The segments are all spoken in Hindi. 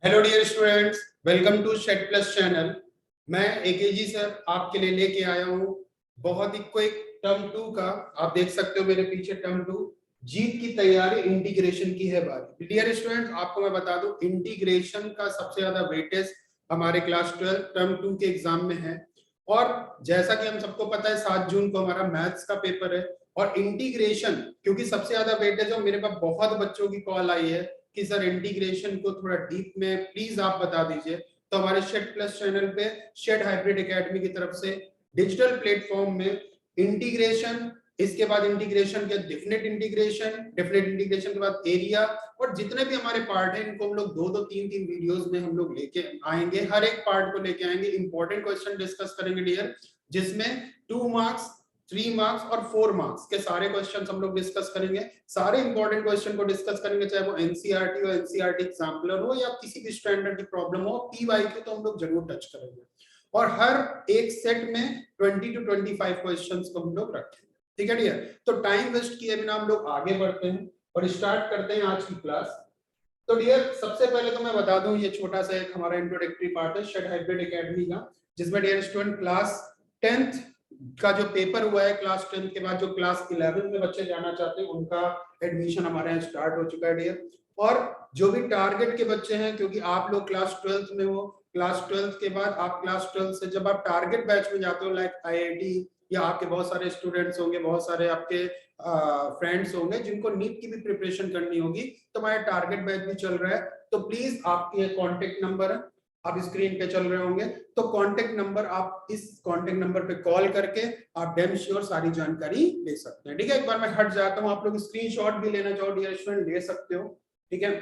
Hello dear students, welcome to shed plus channel. मैं एकेजी सर आपके लिए लेके आया हूँ बहुत ही क्विक टर्म टू का। आप देख सकते हो मेरे पीछे टर्म टू जीत की तैयारी इंटीग्रेशन की है बात। डियर स्टूडेंट्स, आपको मैं बता दूं इंटीग्रेशन का सबसे ज्यादा वेटेज हमारे क्लास 12 टर्म टू के एग्जाम में है। और जैसा कि हम सबको पता है 7 जून को हमारा मैथ्स का पेपर है और इंटीग्रेशन क्योंकि सबसे ज्यादा वेटेज है। मेरे पास बहुत बच्चों की कॉल आई है कि सर इंटीग्रेशन को थोड़ा डीप में प्लीज आप बता दीजिए। तो हमारे शेड प्लस चैनल पे शेड हाइब्रिड एकेडमी की तरफ से डिजिटल प्लेटफॉर्म में इंटीग्रेशन, इसके बाद इंटीग्रेशन के डेफिनेट इंटीग्रेशन के बाद एरिया और जितने भी हमारे पार्ट हैं इनको हम लोग दो दो तीन तीन वीडियोस में हम लोग लेके आएंगे। हर एक पार्ट को लेके आएंगे, इंपॉर्टेंट क्वेश्चन डिस्कस करेंगे डियर, जिसमें 2 मार्क्स, 3 मार्क्स और 4 मार्क्स के सारे क्वेश्चंस हम लोग डिस्कस करेंगे। सारे इंपॉर्टेंट क्वेश्चन को डिस्कस करेंगे, चाहे वो एनसीईआरटी हो, एनसीईआरटी एग्जाम्पलर हो या किसी भी स्टैंडर्ड की प्रॉब्लम हो। पीवाईक्यू तो हम लोग जरूर टच करेंगे और हर एक सेट में 20 to 25 क्वेश्चंस को हम लोग रखेंगे। ठीक है डियर, तो टाइम वेस्ट किए बिना हम लोग आगे बढ़ते हैं और स्टार्ट करते हैं आज की क्लास। तो डियर सबसे पहले तो मैं बता दूं ये छोटा सा एक हमारा इंट्रोडक्टरी पार्ट है शेड हाइब्रिड एकेडमी का, जिसमें डियर स्टूडेंट क्लास 10th का जो पेपर हुआ है, क्लास 10th के बाद जो क्लास 11 में बच्चे जाना चाहते हैं उनका एडमिशन हमारे यहाँ स्टार्ट हो चुका है डियर। और जो भी टारगेट के बच्चे हैं, क्योंकि आप लोग क्लास 12th में हो, क्लास 12th के बाद आप क्लास 12 से जब आप टारगेट बैच में जाते हो लाइक आईआईटी, या आपके बहुत सारे स्टूडेंट्स होंगे, बहुत सारे आपके फ्रेंड्स होंगे जिनको नीट की भी प्रिपरेशन करनी होगी, तो हमारा टारगेट बैच भी चल रहा है। तो प्लीज आपके कॉन्टेक्ट नंबर आप स्क्रीन पे चल रहे होंगे, तो कांटेक्ट नंबर आप इस कांटेक्ट नंबर पे कॉल करके आप डैम श्योर सारी जानकारी ले सकते हैं। ठीक है, एक बार मैं हट जाता हूं, आप लोग स्क्रीनशॉट भी लेना चाहो डियर स्टूडेंट ले सकते हो। ठीक है,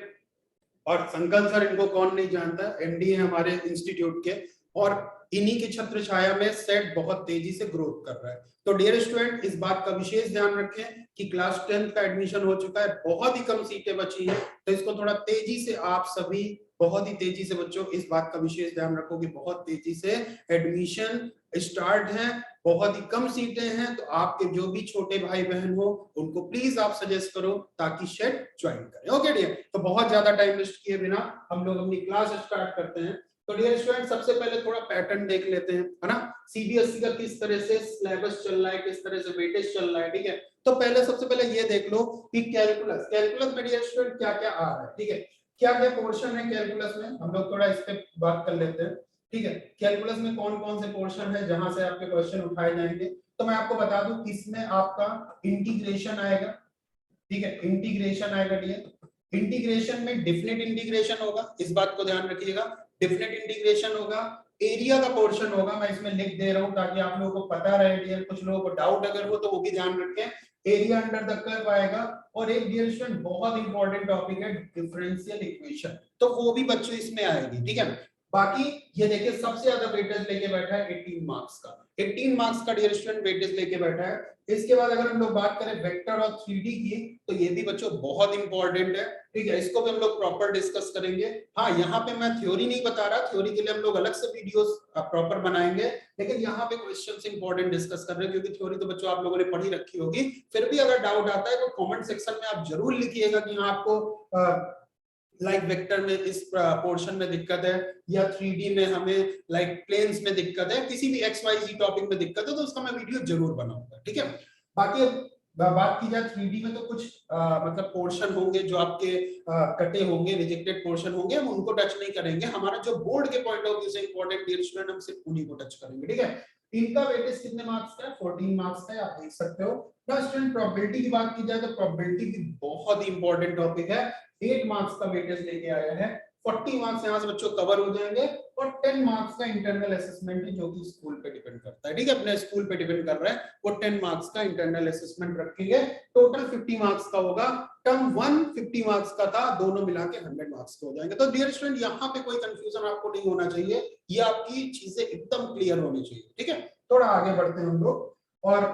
और संकल्प सर इनको कौन नहीं जानता, एमडी है हमारे इंस्टीट्यूट के और इन्हीं की छत्र छाया में सेट बहुत तेजी से ग्रोथ कर रहा है। तो डियर स्टूडेंट इस बात का विशेष ध्यान रखें कि क्लास 10th का एडमिशन हो चुका है, बहुत ही कम सीटें बची हैं, तो इसको थोड़ा तेजी से आप सभी बहुत ही तेजी से बच्चों इस बात का विशेष ध्यान रखो कि बहुत तेजी से एडमिशन स्टार्ट है, बहुत ही कम सीटें हैं। तो आपके जो भी छोटे भाई बहन हो उनको प्लीज आप सजेस्ट करो ताकि शेड ज्वाइन करें। ओके डियर, तो बहुत ज्यादा टाइम वेस्ट किए बिना हम लोग अपनी क्लास स्टार्ट करते हैं। तो डियर स्टूडेंट सबसे पहले थोड़ा पैटर्न देख लेते हैं, है ना, सीबीएसई का किस तरह से सिलेबस चल रहा है, किस तरह से वेटेज चल रहा है। ठीक है, तो पहले सबसे पहले ये देख लो कि कैलकुलस में डियर स्टूडेंट क्या क्या आ रहा है। ठीक है, क्या क्या पोर्शन है कैलकुलस में, हम लोग थोड़ा इस पे बात कर लेते हैं। ठीक है, कैलकुलस में कौन कौन से पोर्शन है जहां से आपके क्वेश्चन उठाए जाएंगे। तो मैं आपको बता दूं इसमें आपका इंटीग्रेशन आएगा। ठीक है, इंटीग्रेशन आएगा डियर, इंटीग्रेशन में डिफिनिट इंटीग्रेशन होगा, इस बात को ध्यान रखिएगा। डिफिनिट इंटीग्रेशन होगा, एरिया का पोर्शन होगा, मैं इसमें लिख दे रहा हूं ताकि आप लोगों को पता रहे डियर, कुछ लोगों को डाउट अगर हो तो वो भी ध्यान रखें। एरिया अंडर द कर्व आएगा और एक डियर स्टूडेंट बहुत इंपॉर्टेंट टॉपिक है डिफरेंशियल इक्वेशन, तो वो भी बच्चों इसमें आएगी। ठीक है, बाकी ये देखिए सबसे ज्यादा वेटेज लेके बैठा है 18 मार्क्स का, 18 मार्क्स का डियर स्टूडेंट वेटेज लेके बैठा है। इसके बाद अगर हम लोग बात करें वेक्टर और 3D की, तो ये भी बच्चों बहुत इंपॉर्टेंट है। ठीक है, इसको भी हम लोग प्रॉपर डिस्कस करेंगे। हाँ, यहाँ पे मैं थ्योरी नहीं बता रहा, थ्योरी के लिए हम लोग अलग से वीडियोस प्रॉपर बनाएंगे, लेकिन यहाँ पे क्वेश्चंस इंपॉर्टेंट डिस्कस कर रहे हैं क्योंकि थ्योरी तो बच्चों आप लोगों ने पढ़ी रखी होगी। फिर भी अगर डाउट आता है तो कमेंट सेक्शन में आप जरूर लिखिएगा कि यहाँ आपको लाइक वेक्टर में इस पोर्शन में दिक्कत है या 3D में हमें लाइक प्लेन्स में दिक्कत है, किसी भी XYZ टॉपिक में दिक्कत है तो उसका मैं वीडियो जरूर बनाऊंगा। ठीक है, बाकी बात की जाए 3D में तो कुछ मतलब पोर्शन होंगे जो आपके कटे होंगे, रिजेक्टेड पोर्शन होंगे, हम उनको टच नहीं करेंगे। हमारा जो बोर्ड के पॉइंट ऑफ व्यू से इंपॉर्टेंट डियर स्टूडेंट हम सिर्फ उन्हीं को टच करेंगे। ठीक है, इनका वेटेज कितने मार्क्स का है, 14 मार्क्स का है, आप देख सकते हो। स्टूडेंट प्रोबेबिलिटी की बात की जाए तो प्रोबेबिलिटी भी बहुत ही इंपॉर्टेंट टॉपिक है, 8 मार्क्स का वेटेज लेके आया है। 40 मार्क्स यहाँ से बच्चों कवर हो जाएंगे और 10 मार्क्स का इंटरनल असेसमेंट है जो कि स्कूल पे डिपेंड करता है। ठीक है, अपने स्कूल पे डिपेंड कर रहा है, वो 10 मार्क्स का इंटरनल असेसमेंट रखेंगे। टोटल 50 मार्क्स का होगा, टर्म 1 50 मार्क्स का था, दोनों मिला के 100 मार्क्स के हो जाएंगे। तो डियर स्टूडेंट यहाँ पे कोई कंफ्यूजन आपको नहीं होना चाहिए, ये आपकी चीजें एकदम क्लियर होनी चाहिए। ठीक है, थोड़ा आगे बढ़ते हैं हम लोग और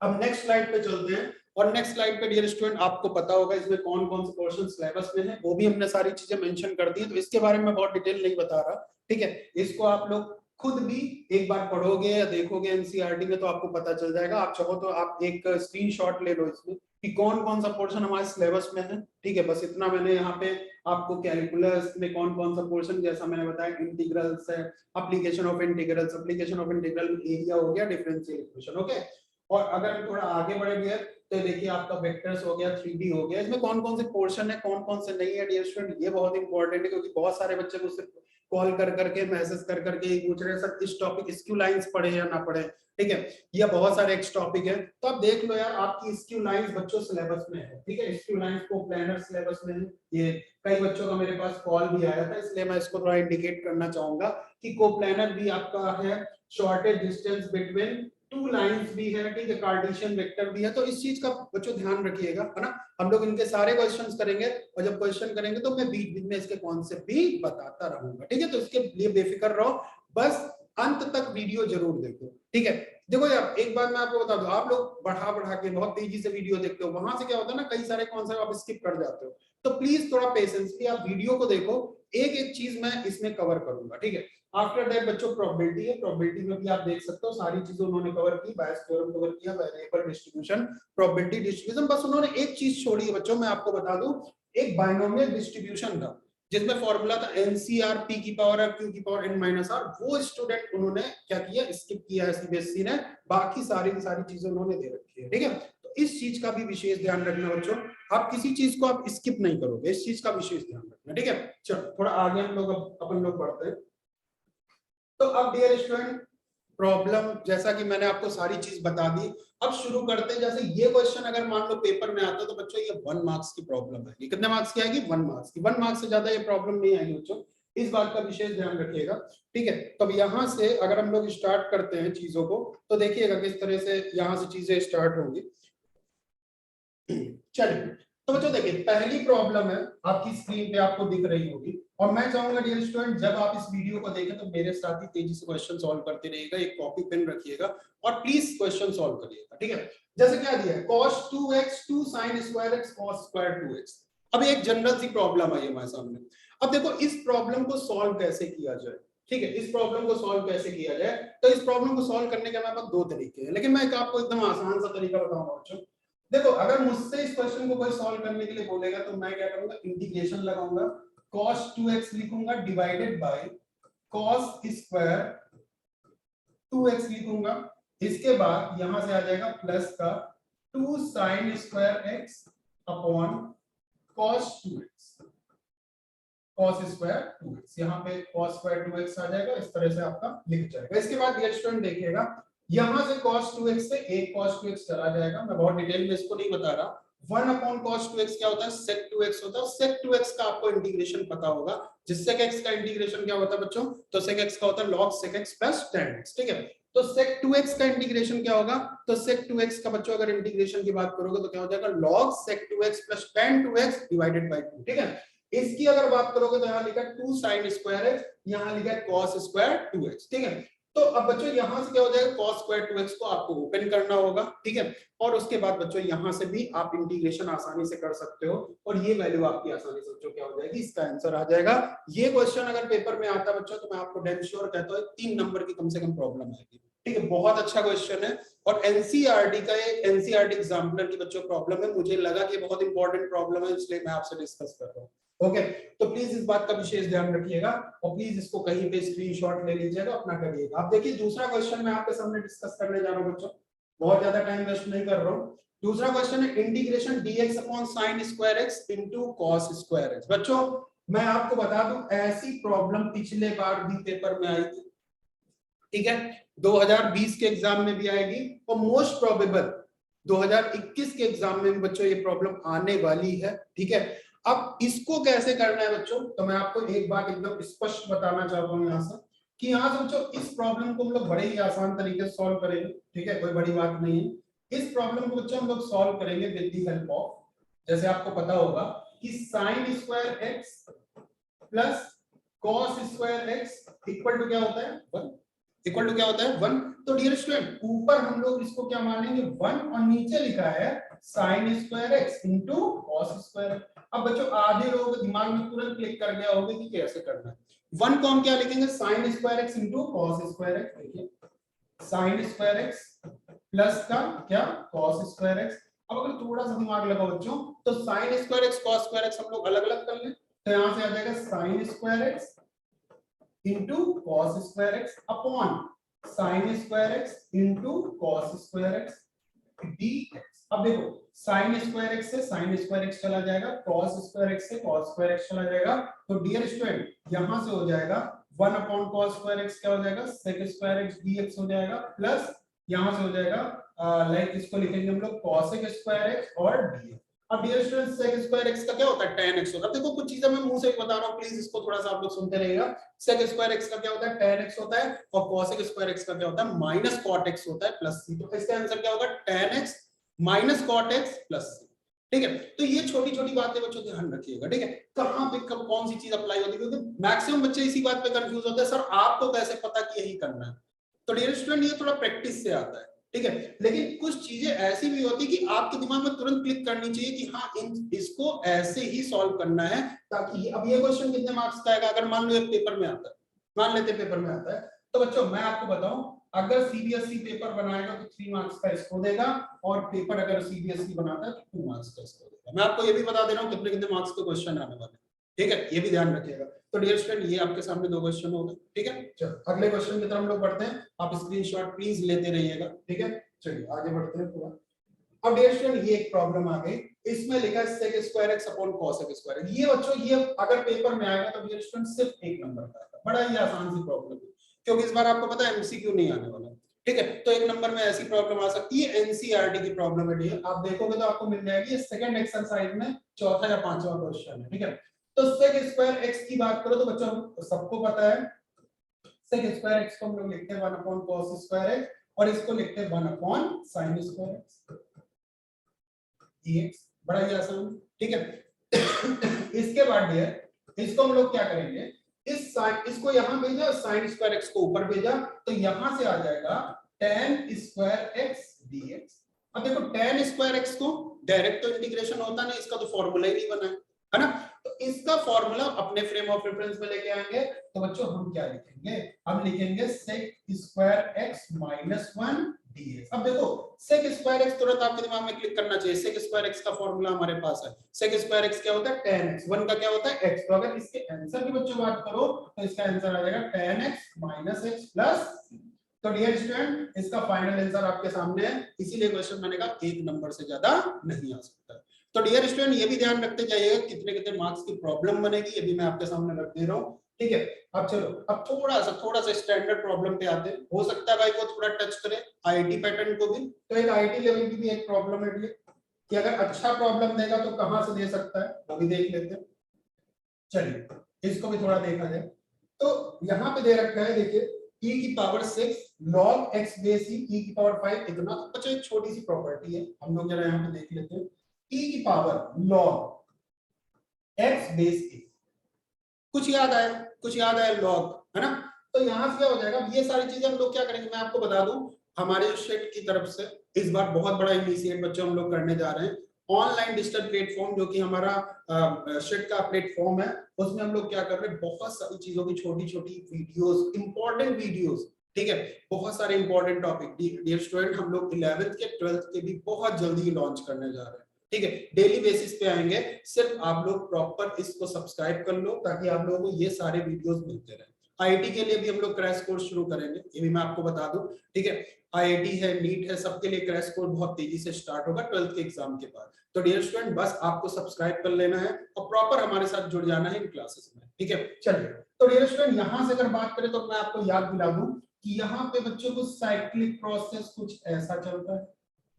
अब नेक्स्ट स्लाइड पे चलते हैं। और नेक्स्ट स्लाइड पे डियर स्टूडेंट आपको पता होगा इसमें कौन कौन से पोर्शन सिलेबस में है, वो भी हमने सारी चीजें मेंशन कर दी है, तो इसके बारे में बहुत डिटेल नहीं बता रहा। ठीक है, इसको आप लोग खुद भी एक बार पढ़ोगे या देखोगे एनसीईआरटी में तो आपको पता चल जाएगा। आप चाहो तो आप एक स्क्रीनशॉट ले लो इसमें कि कौन कौन सा पोर्शन हमारे सिलेबस में है। ठीक है, बस इतना मैंने यहाँ पे आपको कैलकुलस में कौन कौन सा पोर्शन, जैसा मैंने बताया इंटीग्रल्स है, application of integrals, application of integral area हो गया, डिफरेंशियल इक्वेशन। ओके, और अगर हम थोड़ा आगे बढ़ेंगे तो देखिए आपका वेक्टर्स हो गया, 3D हो गया, इसमें कौन कौन से पोर्शन है, कौन कौन से नहीं है डियर स्टूडेंट, ये बहुत इंपॉर्टेंट है क्योंकि बहुत सारे बच्चे मुझसे कॉल कर करके, मैसेज कर करके ये पूछ रहे हैं सर इस टॉपिक स्क्यू लाइंस पढ़े या ना पढ़े। ठीक है, ये बहुत सारे एक्स टॉपिक है, तो आप देख लो यार आपकी स्क्यू लाइंस बच्चों सिलेबस में है। ठीक है, स्क्यू लाइंस को प्लानर सिलेबस में है। ये कई बच्चों का मेरे पास कॉल भी आया था, इसलिए मैं इसको थोड़ा इंडिकेट करना चाहूंगा कि कोप्लानर भी आपका है, shortage distance between two lines भी है। ठीक है, कार्टेशियन वेक्टर भी है, तो इस चीज का बच्चों ध्यान रखिएगा, है ना। हम लोग इनके सारे क्वेश्चंस करेंगे और जब क्वेश्चन करेंगे तो मैं बीच बीच में इसके कॉन्सेप्ट भी बताता रहूंगा। ठीक है, तो इसके लिए बेफिक्र रहो, बस अंत तक वीडियो जरूर देखो। ठीक है, देखो यार एक बात मैं आपको बता दूं, आप लोग बढ़ा बढ़ा के बहुत तेजी से वीडियो देखते हो, वहां से क्या होता है ना, कई सारे कॉन्सेप्ट आप स्किप कर जाते हो। तो प्लीज थोड़ा पेशेंसली आप वीडियो को देखो, एक एक चीज मैं इसमें कवर करूंगा। ठीक है, आफ्टर दैट बच्चों प्रोबेबिलिटी है, प्रोबेबिलिटी में भी आप देख सकते हो सारी चीजें उन्होंने कवर की, बायस थ्योरम कवर किया, वेरिएबल डिस्ट्रीब्यूशन, प्रोबेबिलिटी डिस्ट्रीब्यूशन, बस उन्होंने एक चीज छोड़ी है बच्चों, मैं आपको बता दूं, एक बाइनोमियल डिस्ट्रीब्यूशन था जिसमें फॉर्मूला था एनसीआर पी की पावर आर क्यू की पावर एन माइनस आर, वो स्टूडेंट उन्होंने क्या किया, स्किप किया है सीबीएसई ने, बाकी सारी की सारी चीजें उन्होंने दे रखी है। ठीक है, तो इस चीज का भी विशेष ध्यान रखना बच्चों, आप किसी चीज को आप स्किप नहीं करोगे, इस चीज का विशेष ध्यान रखना। ठीक है, चलो थोड़ा आगे हम लोग अपन लोग बढ़ते हैं। तो अब डियर स्टूडेंट प्रॉब्लम, जैसा कि मैंने आपको सारी चीज बता दी, अब शुरू करते हैं। जैसे ये क्वेश्चन अगर मान लो पेपर में आता है तो बच्चों ये 1 मार्क्स की प्रॉब्लम है, ये कितने मार्क्स की आएगी, 1 मार्क्स की, 1 मार्क्स से ज्यादा ये प्रॉब्लम नहीं आएगी बच्चों, इस बात का विशेष ध्यान रखिएगा। ठीक है, तो अब यहाँ से अगर हम लोग स्टार्ट करते हैं चीजों को, तो देखिएगा किस तरह से यहाँ से चीजें स्टार्ट होंगी। चलिए, तो बच्चों देखिए पहली प्रॉब्लम है, आपकी स्क्रीन पे आपको दिख रही होगी, और मैं चाहूंगा डियर स्टूडेंट जब आप इस वीडियो को देखें तो मेरे साथ ही तेजी से क्वेश्चन सॉल्व करते रहिएगा, एक कॉपी पेन रखिएगा और प्लीज क्वेश्चन सॉल्व करिएगा। ठीक है, जैसे क्या दिया है, cos 2x 2 sin square x cos square 2x। अब एक जनरल सी प्रॉब्लम आई है हमारे सामने। अब देखो इस प्रॉब्लम को सॉल्व कैसे किया जाए। ठीक है, इस प्रॉब्लम को सॉल्व कैसे किया जाए, तो इस प्रॉब्लम को सॉल्व करने के हमारे पास दो तरीके हैं, लेकिन मैं एक आपको एकदम आसान सा तरीका बताऊंगा बच्चों। देखो अगर मुझसे इस क्वेश्चन को कोई सॉल्व करने के लिए बोलेगा तो मैं क्या करूंगा, इंटीग्रेशन लगाऊंगा, cos 2x लिखूंगा divided by cos square 2x लिखूंगा, इसके बाद यहां से आ जाएगा प्लस का 2 sin square x upon cos 2x, cos square 2x, यहाँ पे cos स्क्वायर 2x आ जाएगा, इस तरह से आपका लिख जाएगा। इसके बाद डियर स्टूडेंट देखिएगा यहां से cos 2x से एक cos 2x चला जाएगा, मैं बहुत डिटेल में इसको नहीं बता रहा। 1 अपॉन cos 2x क्या होता है, sec 2x होता है, sec 2x का आपको इंटीग्रेशन पता होगा, जिस sec x का इंटीग्रेशन क्या होता है बच्चों, तो sec x का होता है log sec x plus tan x। ठीक है, तो sec 2x का इंटीग्रेशन क्या होगा, तो sec 2x का बच्चों अगर इंटीग्रेशन की बात करोगे तो क्या हो जाएगा, log sec 2x plus tan 2x divided by 2। ठीक है, इसकी अगर बात करोगे तो यहाँ लिखा 2 sin स्क्वायर x, यहाँ लिखा cos स्क्वायर 2x। ठीक है, तो अब बच्चों यहां से क्या हो जाएगा, cos स्क्वायर 2x को आपको ओपन करना होगा। ठीक है, और उसके बाद बच्चों यहां से भी आप इंटीग्रेशन आसानी से कर सकते हो और ये वैल्यू आपकी आसानी से बच्चों क्या हो जाएगी, इसका आंसर आ जाएगा। ये क्वेश्चन अगर पेपर में आता बच्चों तो मैं आपको डैम श्योर कहता हूं 3 नंबर की कम से कम प्रॉब्लम आएगी। ठीक है, बहुत अच्छा क्वेश्चन है और एनसीईआरटी का एनसीईआरटी एग्जाम्पलर की बच्चों प्रॉब्लम है, मुझे लगा कि बहुत इंपॉर्टेंट प्रॉब्लम है इसलिए मैं आपसे डिस्कस कर रहा हूँ। ओके, तो प्लीज इस बात का विशेष ध्यान रखिएगा और प्लीज इसको कहीं पे स्क्रीनशॉट ले लीजिएगा, अपना करिएगा। आप देखिए दूसरा क्वेश्चन मैं आपके सामने डिस्कस करने जा रहा हूं बच्चों, बहुत ज्यादा टाइम वेस्ट नहीं कर रहा हूं। दूसरा क्वेश्चन है integration dx upon sin square x into cos square x। बच्चों मैं आपको बता दूं ऐसी प्रॉब्लम पिछले बार भी पेपर में आई थी। ठीक है, 2020 के एग्जाम में भी आएगी और मोस्ट प्रोबेबल 2021 के एग्जाम में भी बच्चों ये प्रॉब्लम आने वाली है। ठीक है, अब इसको कैसे करना है बच्चों, तो मैं आपको एक बात एकदम स्पष्ट बताना चाहता हूं यहां से कि यहां से बच्चों इस प्रॉब्लम को हम लोग बड़े ही आसान तरीके से सॉल्व करेंगे। ठीक है, कोई बड़ी बात नहीं है। इस प्रॉब्लम को बच्चों हम लोग सॉल्व करेंगे विद द हेल्प ऑफ, जैसे आपको पता होगा कि sin square x plus cos square x equal to क्या होता है 1, इक्वल टू क्या होता है 1। तो डियर स्टूडेंट ऊपर हम लोग इसको क्या मानेंगे 1 और नीचे लिखा है sine square x into cos square. अब बच्चों आधे लोगों के दिमाग में तुरंत क्लिक कर गया होगा कि कैसे करना है। वन को हम क्या लिखेंगे, sine square x into cos square x. देखिए साइन स्क्वायर एक्स प्लस का क्या कॉस स्क्वायर एक्स। अब अगर थोड़ा सा दिमाग लगाओ बच्चों तो sine square x cos square x हम लोग अलग अलग कर लें, तो यहां से आ जाएगा sine square x into cos square x upon sine square x into cos square x dx। अब देखो साइन स्क्वायर एक्स से साइन स्क्वायर एक्स चला जाएगा, कॉस स्क्वायर एक्स से कॉस स्क्वायर एक्स चला जाएगा, तो डियर स्टूडेंट यहां से हो जाएगा 1 अपॉन कॉस स्क्वायर एक्स क्या हो जाएगा sec स्क्वायर एक्स dx हो जाएगा, प्लस यहां से हो जाएगा लाइक इसको लिखेंगे हम लोग cosec स्क्वायर एक्स और dx। अब dear student sec square x का क्या होता है tan x होता है। अब देखो कुछ चीजें मैं मुंह से बता रहा हूं, प्लीज इसको थोड़ा सा आप लोग सुनते रहिएगा। sec स्क्वायर एक्स का क्या होता है tan x होता है, और cosec स्क्वायर एक्स का क्या होता है माइनस cot x होता है प्लस c। तो इसका आंसर क्या होगा tan x minus cot x plus c। ठीक है, तो ये छोटी छोटी बातें बच्चों ध्यान रखिएगा। ठीक है, कहां पे कब कौन सी चीज अप्लाई होती है, क्योंकि मैक्सिमम बच्चे इसी बात पे कंफ्यूज होते हैं, सर आपको कैसे पता कि यही करना है। तो डियर स्टूडेंट ये थोड़ा प्रैक्टिस से आता है। ठीक है, लेकिन कुछ चीजें ऐसी भी होती कि आपके दिमाग में तुरंत क्लिक करनी चाहिए कि हाँ इसको ऐसे ही सॉल्व करना है, ताकि अब ये क्वेश्चन कितने मार्क्स का आएगा, अगर मान लो एक पेपर में आता है, मान लेते पेपर में आता है, तो बच्चों मैं आपको बताऊं अगर सीबीएसई पेपर बनाएगा तो 3 मार्क्स का इसको देगा, और पेपर अगर सीबीएसई बनाता है तो 2 मार्क्स का इसको देगा। मैं आपको ये भी बता दे रहा हूँ कितने कितने मार्क्स के क्वेश्चन आने वाले हैं। ठीक है, ये भी ध्यान रखिएगा। तो डियर स्टूडेंट ये आपके सामने 2 क्वेश्चन हो गए। ठीक है, चलो अगले क्वेश्चन की तरफ हम लोग बढ़ते हैं, आप स्क्रीनशॉट प्लीज लेते रहिएगा। ठीक है, चलिए आगे बढ़ते हैं पूरा। अब डियर स्टूडेंट ये एक प्रॉब्लम आ गई, इसमें लिखा है sec square x upon cos square x। ये बच्चों ये अगर पेपर में आएगा तो डियर स्टूडेंट सिर्फ 1 नंबर का आएगा, बड़ा ही आसान सी प्रॉब्लम है, क्योंकि इस बार आपको पता है एमसीक्यू नहीं आने वाला। ठीक है, तो 1 नंबर में ऐसी प्रॉब्लम आ सकती है, एनसीईआरटी की प्रॉब्लम है डियर, आप देखोगे तो आपको मिल जाएगी, ये सेकंड एक्सरसाइज में चौथा या पांचवा क्वेश्चन है। ठीक है, तो sec स्क्वायर x की बात करो तो बच्चों सबको पता है sec स्क्वायर x को हम लोग लिखते हैं 1 अपॉन cos स्क्वायर x, और इसको लिखते हैं 1 upon sin square x dx। बड़ा ही आसान। ठीक है, इसके बाद डियर इसको हम लोग क्या करेंगे, इस इसको यहां भेजा, sin स्क्वायर x को ऊपर भेजा, तो यहां से आ जाएगा tan स्क्वायर x dx। अब देखो tan स्क्वायर x को डायरेक्ट तो इंटीग्रेशन होता नहीं, इसका तो फॉर्मूला ही नहीं बना है ना, तो इसका फॉर्मूला अपने फ्रेम ऑफ रेफरेंस में लेके आएंगे। तो बच्चों हम क्या लिखेंगे, हम लिखेंगे sec square x minus 1 dx। अब देखो sec स्क्वायर x तुरंत आपके दिमाग में क्लिक करना चाहिए, sec स्क्वायर x का फॉर्मूला हमारे पास है, sec स्क्वायर x क्या होता है tan x, 1 का क्या होता है x। तो अगर इसके आंसर की बच्चों बात करो तो इसका आंसर आ जाएगा tan x minus x plus. तो डियर स्टूडेंट इसका फाइनल आंसर आपके सामने है, इसीलिए क्वेश्चन मैंने कहा 1 नंबर से ज्यादा नहीं आ सकता। तो डियर स्टूडेंट ये भी ध्यान रखते जाइएगा कितने कितने मार्क्स की प्रॉब्लम बनेगी, ये भी मैं आपके सामने रख दे रहा हूँ। ठीक है, अब चलो अब थोड़ा सा स्टैंडर्ड प्रॉब्लम पे आते हैं, हो सकता है भाई वो थोड़ा टच करे आईटी पैटर्न को भी, तो एक आईटी लेवल की भी एक प्रॉब्लम है कि अगर अच्छा प्रॉब्लम देगा तो कहां से दे सकता है, वो भी देख लेते हैं। चलिए इसको भी थोड़ा देखा जाए, तो यहाँ पे दे रखा है देखिए e की power 6 log x base e की पावर 5 इतना, तो बच्चों एक छोटी सी प्रॉपर्टी है, हम लोग जरा यहाँ पे देख लेते हैं, e की power log x base e, कुछ याद आया log, है ना, तो यहाँ से क्या हो जाएगा, ये सारी चीजें हम लोग क्या करेंगे मैं आपको बता दूं, हमारे शेट की तरफ से इस बार बहुत बड़ा इनिशिएट बच्चों हम लोग करने जा रहे हैं, ऑनलाइन डिजिटल प्लेटफॉर्म जो कि हमारा शेट का प्लेटफॉर्म है, उसमें हम लोग क्या कर रहे हैं, बहुत सारी चीजों की छोटी छोटी वीडियोस, इंपॉर्टेंट वीडियोस। ठीक है, बहुत सारे इंपॉर्टेंट टॉपिक डियर स्टूडेंट हम लोग 11th के 12th के भी बहुत जल्दी लॉन्च करने जा रहे हैं। ठीक है, डेली बेसिस पे आएंगे, सिर्फ आप लोग प्रॉपर इसको सब्सक्राइब कर लो ताकि आप लोगों को ये सारे वीडियोस मिलते रहे। आईआईटी के लिए भी हम लोग क्रैश कोर्स शुरू करेंगे, ये भी मैं आपको बता दूं। ठीक है, आईआईटी है, नीट है, सबके लिए क्रैश कोर्स बहुत तेजी से स्टार्ट होगा 12th के एग्जाम के बाद। तो डियर स्टूडेंट बस आपको सब्सक्राइब कर लेना है और प्रॉपर हमारे साथ जुड़ जाना है इन क्लासेस में। ठीक है, चलिए तो डियर स्टूडेंट यहां से अगर बात करें तो मैं आपको याद दिला दूं कि यहाँ पे बच्चों को साइक्लिक प्रोसेस कुछ ऐसा चलता है,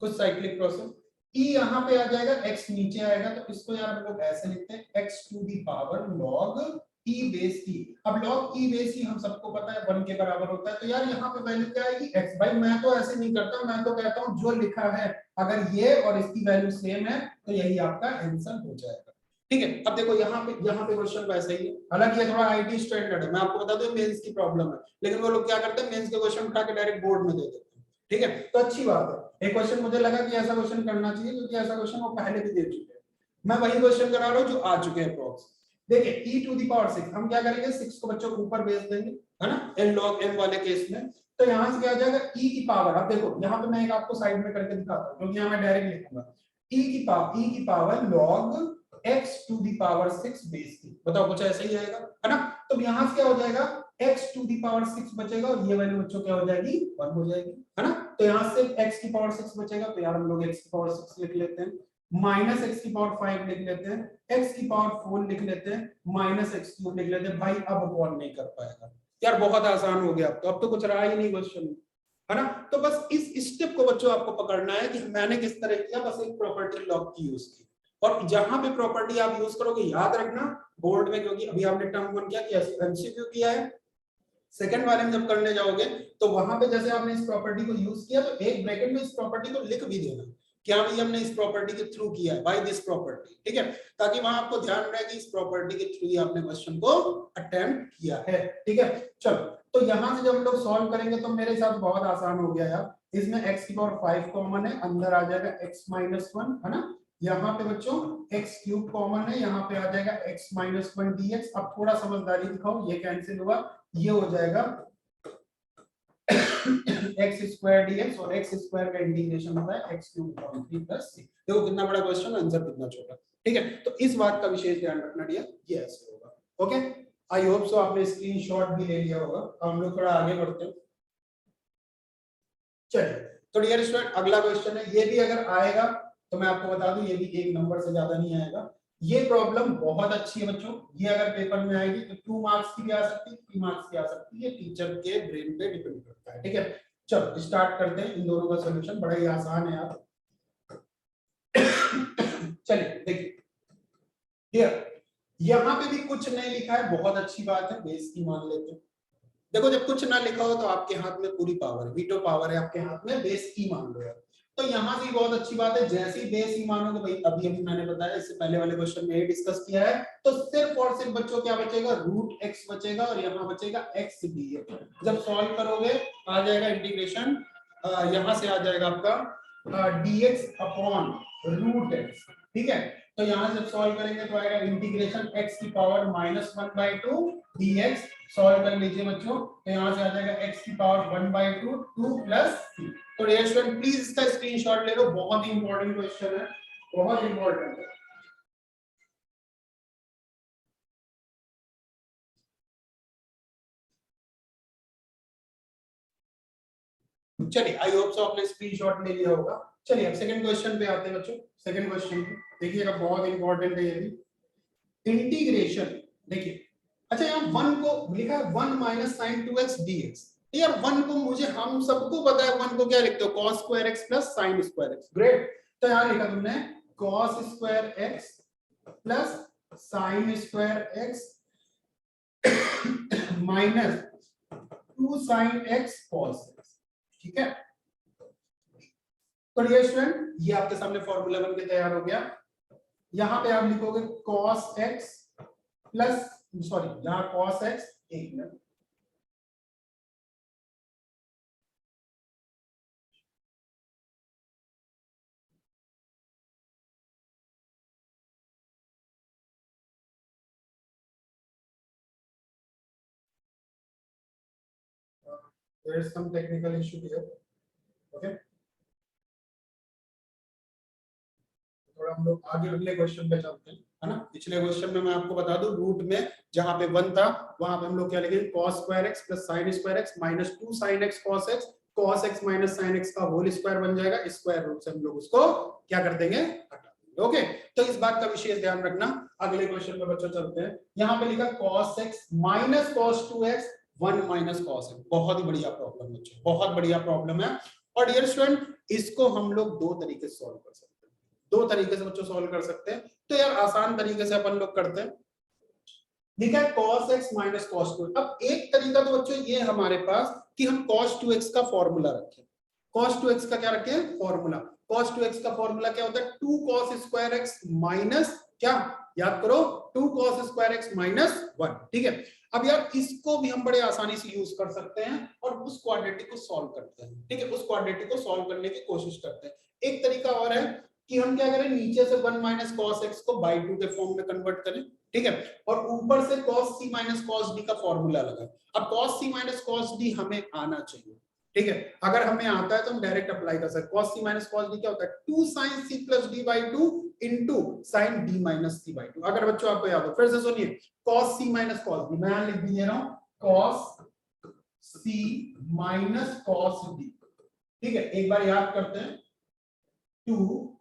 कुछ साइक्लिक प्रोसेस, e यहाँ पे आ जाएगा, x नीचे आएगा, तो इसको यार हम लोग ऐसे लिखते हैं x to the power log e base e। अब log e बेस e हम सबको पता है 1 के बराबर होता है, तो यार यहाँ पे वैल्यू क्या आएगी x। भाई मैं तो ऐसे नहीं करता, मैं तो कहता हूँ जो लिखा है अगर ये और इसकी वैल्यू सेम है तो यही आपका आंसर हो जाएगा। ठीक है, अब देखो यहाँ पे क्वेश्चन वैसे ही है, हालांकि ये थोड़ा आईटी स्टैंडर्ड है, मैं आपको बता दूं मेंस की प्रॉब्लम है, लेकिन वो लोग क्या करते हैं मेंस के क्वेश्चन उठा के डायरेक्ट बोर्ड में दे देते हैं। ठीक है, तो अच्छी बात है। एक क्वेश्चन मुझे लगा कि ऐसा क्वेश्चन करना चाहिए क्योंकि ऐसा क्वेश्चन वो पहले भी दे चुके हैं, मैं वही क्वेश्चन करा रहा हूँ जो आ चुके हैं अप्रोक्स। देखिए e टू द पावर 6 हम क्या करेंगे, 6 को बच्चों ऊपर भेज देंगे, है ना, n log m वाले केस में। तो यहाँ से क्या आ जाएगा e की पावर, अब देखो यहाँ पे मैं एक आपको साइड में करके दिखाता हूँ क्योंकि यहाँ मैं डायरेक्ट लिखूंगा e की power log x to the power 6 base की, बताओ कुछ ऐसा ही आएगा, है ना। तो यहाँ से क्या हो जाएगा, x टू द पावर 6 बचेगा और ये वैल्यू बच्चों क्या हो जाएगी, 1 हो जाएगी, है ना। तो यहाँ से x की पावर 6 बचेगा, तो यार हम लोग x की पावर 6 लिख लेते हैं, माइनस x की पावर 5 लिख लेते हैं, x की पावर 4 लिख लेते हैं, माइनस x क्यूब लिख लेते हैं। भाई अब कौन नहीं कर पाएगा यार, बहुत आसान हो गया, अब तो कुछ रहा ही नहीं क्वेश्चन, है ना। तो बस इस स्टेप को बच्चों आपको पकड़ना है कि मैंने किस तरह किया, बस एक प्रॉपर्टी लॉग की यूज की, और जहां पे प्रॉपर्टी आप यूज करोगे याद रखना बोर्ड में, क्योंकि अभी आपने टर्म 1 क्या किया, एमसीक्यू किया है, सेकंड वाले में जब करने जाओगे तो वहां पे जैसे आपने इस प्रॉपर्टी को यूज किया तो एक ब्रैकेट में इस प्रॉपर्टी को लिख भी देना, क्या भी हमने इस प्रॉपर्टी के थ्रू किया है, बाय दिस प्रॉपर्टी, ठीक है, ताकि वहां आपको ध्यान रहे कि इस प्रॉपर्टी के थ्रू ही आपने क्वेश्चन को अटेम्प्ट किया है, ठीक है। चलो, तो यहां से जब हम लोग सॉल्व करेंगे तो मेरे साथ बहुत आसान हो गया यार, इसमें x की पावर 5 कॉमन है, अंदर आ जाएगा x माइनस 1, है ना, यहाँ पे बच्चों x क्यूब कॉमन है, यहाँ पे आ जाएगा x माइनस 1 dx। अब थोड़ा समझदारी दिखाओ, ये कैंसिल हुआ, ये हो जाएगा x स्क्वायर dx, और x स्क्वायर का इंटीग्रेशन होता है x cube upon 3 plus c। देखो कितना बड़ा क्वेश्चन, आंसर कितना छोटा, ठीक है। तो इस बात का विशेष ध्यान रखना डियर, ये ऐसे होगा, ओके। आई होप सो आपने स्क्रीनशॉट भी ले लिया होगा। अब हम लोग थोड़ा आगे बढ़ते हैं, चलिए। तो डियर स्टूडेंट अगला क्वेश्चन है, ये भी अगर आएगा तो मैं आपको बता दूं ये भी 1 नंबर से ज्यादा नहीं आएगा। ये प्रॉब्लम बहुत अच्छी है बच्चों, ये अगर पेपर में आएगी तो 2 मार्क्स की भी आ सकती है, 3 मार्क्स की आ सकती है, टीचर के ब्रेन पे डिपेंड करता है, ठीक है। चलो स्टार्ट करते हैं, इन दोनों का सॉल्यूशन बड़ा ही आसान है यार। चलिए देखिए, यहाँ पे भी कुछ नहीं लिखा है, बहुत अच्छी बात है, बेस की मान लेते हैं। देखो जब कुछ ना लिखा हो तो आपके हाथ में पूरी पावर, वीटो पावर है आपके हाथ में, बेस ई मान लो। तो यहां से बहुत अच्छी बात है, जैसे ही बेस ई मानोगे, भाई अभी अभी मैंने बताया, इससे पहले वाले क्वेश्चन में ये डिस्कस किया है, तो सिर्फ और सिर्फ बच्चों क्या बचेगा, रूट एक्स बचेगा, और यहाँ बचेगा एक्स डीएक्स। जब सॉल्व करोगे आ जाएगा इंटीग्रेशन, यहां से आ जाएगा आपका डीएक्स अपॉन रूट एक्स, ठीक है। तो यहां से सॉल्व करेंगे तो आएगा इंटीग्रेशन x की पावर -1/2 dx। सॉल्व कर लीजिए बच्चों, तो यहां से आ जाएगा x की पावर 1/2 2 प्लस c। तो डियर स्टूडेंट प्लीज इसका स्क्रीनशॉट ले लो, बहुत ही इंपॉर्टेंट क्वेश्चन है, बहुत इंपॉर्टेंट है। चलिए आई होप सो आपने स्क्रीनशॉट ले लिया होगा। चलिए अब सेकंड क्वेश्चन पे आते हैं बच्चों। सेकंड क्वेश्चन पे देखिएगा, बहुत इंपॉर्टेंट है ये भी। इंटीग्रेशन देखिए, अच्छा यहाँ 1 को लिखा है 1 माइनस साइन 2x dx। यार 1 को मुझे, हम सबको पता है 1 को क्या लिखते हो, cos square x plus sin square x। Great, तो यहाँ लिखा तुमने cos square x plus sin square x minus 2 sin x cos x, ठीक है। तो डियर स्टूडेंट ये आपके सामने फॉर्मूला बन के तैयार हो गया। यहाँ पे आप लिखोगे cos x प्लस, सॉरी यहाँ cos x, एक minute, there is some technical issue here, okay। थोड़ा हम लोग आगे अगले क्वेश्चन पे चलते हैं, है ना। पिछले क्वेश्चन में मैं आपको बता दूं, रूट में जहां पे 1 था वहां पे हम लोग क्या लिखेंगे, cos square x plus sin square x minus 2 sin x cos x minus sin x का होल स्क्वायर बन जाएगा, स्क्वायर रूट से हम लोग उसको क्या कर देंगे, हटा देंगे, ओके। तो इस बात का विशेष ध्यान रखना। अगले क्वेश्चन पे बच्चों चलते हैं, यहाँ पे लिखा cos x minus cos 2x 1 minus cos x। बहुत ही बढ़िया प्रॉब्लम बच्चों, बहुत बढ़िया प्रॉब्लम है। और डियर स्टूडेंट इसको हम लोग दो तरीके से सॉल्व कर सकते हैं, दो तरीके से बच्चों सॉल्व कर सकते हैं। तो यार आसान तरीके से अपन लोग करते हैं, लिखा है cos x माइनस cos 2। अब एक तरीका तो बच्चों ये हमारे पास कि हम cos 2x का फॉर्मूला रखें। cos 2x का क्या रखें, फॉर्मूला। cos 2x का फॉर्मूला क्या होता है, 2 cos स्क्वायर x माइनस क्या, याद करो 2 cos स्क्वायर x माइनस 1, ठीक है। अब यार इसको भी हम बड़े आसानी से यूज कर सकते हैं और उस क्वाड्रेटिक को सॉल्व करते हैं, ठीक है। उस क्वाड्रेटिक को सॉल्व करने की कोशिश करते हैं। एक तरीका और है कि हम क्या करें, नीचे से 1 माइनस cos x को बाई 2 के फॉर्म में कन्वर्ट करें, ठीक है, और ऊपर से cos c minus cos d का फॉर्मूला लगाएं। अब cos c minus cos d हमें आना चाहिए, ठीक है। अगर हमें आता है तो हम डायरेक्ट अप्लाई कर सकते हैं। cos c minus cos d क्या होता है, 2 sin c plus d by 2 into sin d minus c by 2। अगर बच्चों आपको याद हो फिर से सुनिए, cos c minus cos d, मैं लिख भी दे रहा हूं cos c minus cos d, ठीक है। एक बार याद करते हैं, 2